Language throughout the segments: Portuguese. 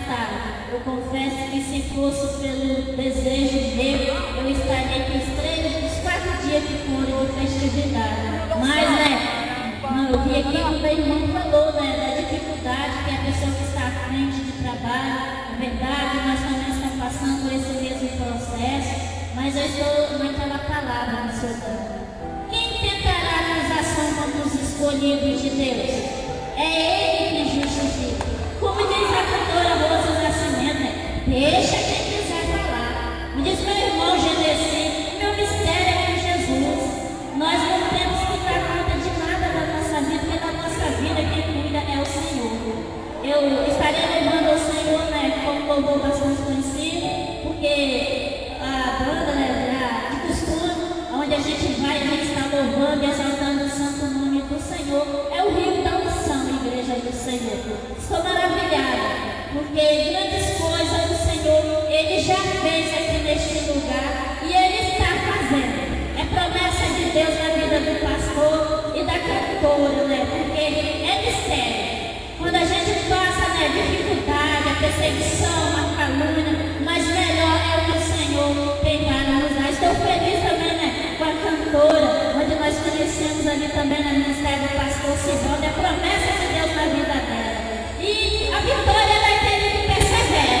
estar. Eu confesso que se fosse pelo desejo meu, eu estaria aqui os 4 dias que foram de festividade. Mas, eu vi aqui que o meu irmão falou, da dificuldade que a pessoa que está à frente de trabalho. É verdade, nós também estamos passando por esse mesmo processo, mas eu estou naquela palavra do Senhor dando. Quem tentará acusação contra os escolhidos de Deus? É Ele que justifica. Como diz a cantora Rosa Nascimento, deixa quem quiser falar. Me diz meu irmão Genesi, meu mistério é com Jesus. Nós não temos que dar conta de nada da nossa vida, porque na nossa vida quem cuida é o Senhor. Eu estarei louvando ao Senhor, como louvor bastante conhecido, porque a banda, de costume, onde a gente vai, a gente está louvando e exaltando o santo nome do Senhor, é o rio da unção, igreja do Senhor. Estou maravilhada, porque grandes coisas o Senhor, Ele já fez aqui neste lugar e Ele está fazendo. É promessa de Deus na vida do pastor e da cantora, porque é mistério. Quando a gente passa dificuldade, a perseguição, a calúnia, mas melhor é o que o Senhor tem para nos dar. Estou feliz também com a cantora, onde nós conhecemos ali também na ministério do pastor Sivaldo, é a promessa de Deus na vida dela. E a vitória é daquele que persevera.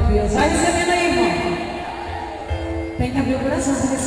Deus. Vai recebendo aí, irmão. Tem que abrir o coração para receber.